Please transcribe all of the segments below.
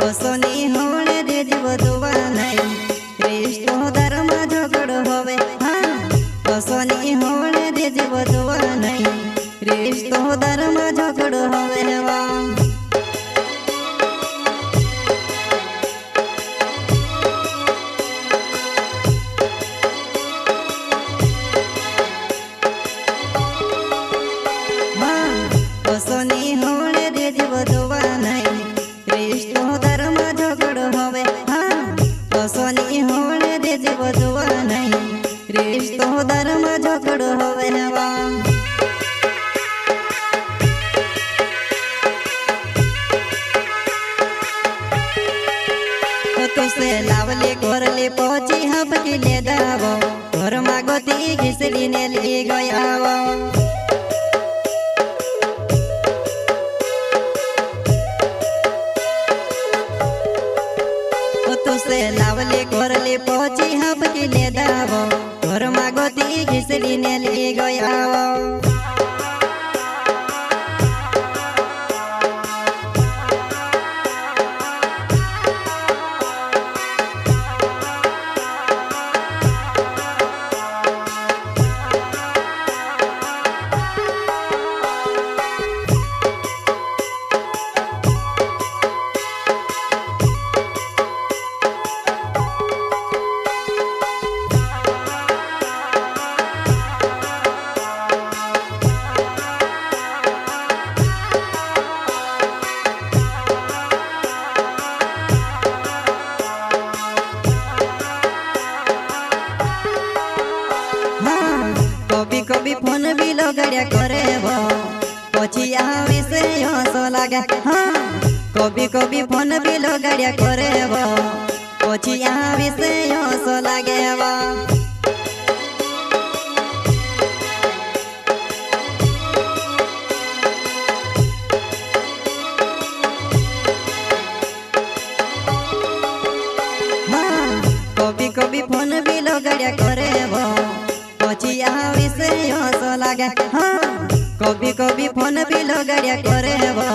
बसोनी होने दे जीव दुआ नहीं रिश्तो धर्म झगड़ होवे हाँ बसोनी होने दे जीव दुआ नहीं रिश्तो धर्म झगड़ होवे वा बसोनी होने दे जीव दुआ नहीं रिश्तो धर्म झगड़ होवे हाँ बसोनी होने दे जीव दुआ नहीं रिश्तो धर्म झगड़ होवे वा तुसे लावले कोरले पहुंची हबकी ले दावो घर मागोती घिसली ने ले गया तुसे लावले कोरले पहुंची हबकी ले दावो घर मागोती घिसली ने ले गया कभी कभी फोन भी लगड़िया करे वो पछी आवे से हंसो लागे हाँ कभी कभी फोन भी लगड़िया करे वो पछी आवे से हंसो लागे वो हाँ कभी कभी फोन भी लगड़िया करे वो पछी आवे से हंसो लागे हाँ कभी कभी फोन भी लगड़िया करे वो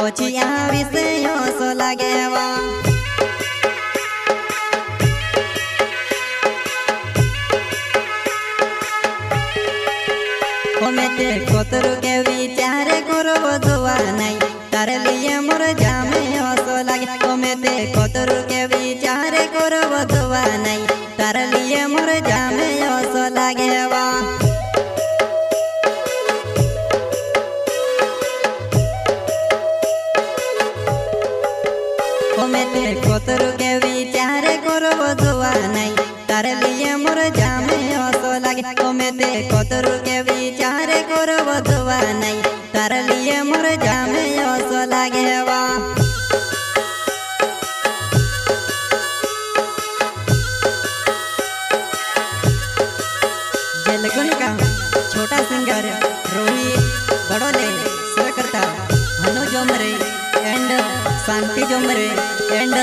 पछी आवे से हंसो लागे वो ओमेते कोतरु के विचार करबो दुआ नहीं तारे लिए मोर जामे हंसो लागे ओमेते कोतरु के विचार करबो दुआ नहीं तारे लिए मोर जामे हंसो लागे वा ओमेते कोतरु के विचार करबो दुआ नहीं तारे लिए मोर जामे हंसो लागे ओमेते कोतरु के विचार करबो दुआ नहीं तारे लिए मोर जामे हंसो लागे वा जलगुन का छोटा सिंगर रोहित बड़ोले स्वरकर्ता हनु जोमरे एंड शांति जोमरे एंड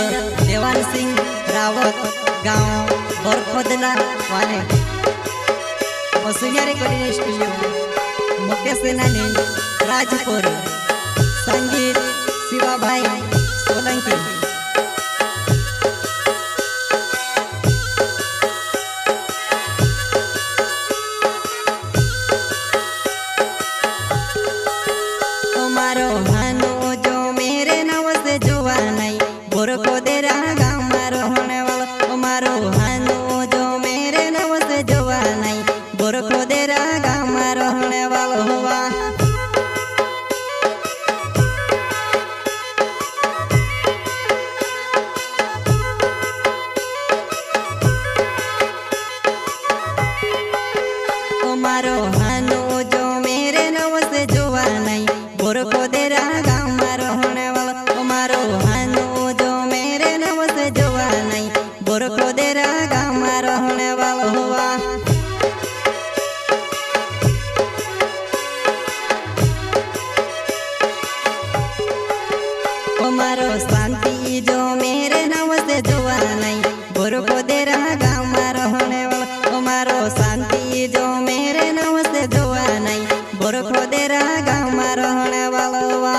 देवान सिंह रावत गांव बरखोदला वाले वसुनिया रिकॉर्डिंग स्टूडियो मुख्य सेनानी राजपुर संगीत शिवा भाई सोलंकी मारो हानो जो मेरे नव से जुआ नहीं बोर को दे रहा गाँव मारो होने वाला मारो हानो जो मेरे नव से जुआ नहीं बोर को दे रहा गाँव मारो होने वाला हुआ मारो हानो जो मेरे नव से जुआ नहीं बोर को दे रहा गाँव मारो होने वाला मारो हानो जो मेरे नव से जुआ नहीं बोर को दे रहा गाँव मारो होने वाला हुआ मारो शांति जो मेरे नव से जुआ नहीं बोर को दे रहा गाँव मारो होने वाला मारो शांति जो मेरे नव से जुआ नहीं बोर को दे रहा गाँव मारो होने वाला हुआ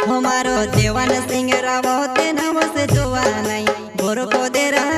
हमारो देवान सिंह रावो ते नवस जुआ नहीं गोर को दे रहा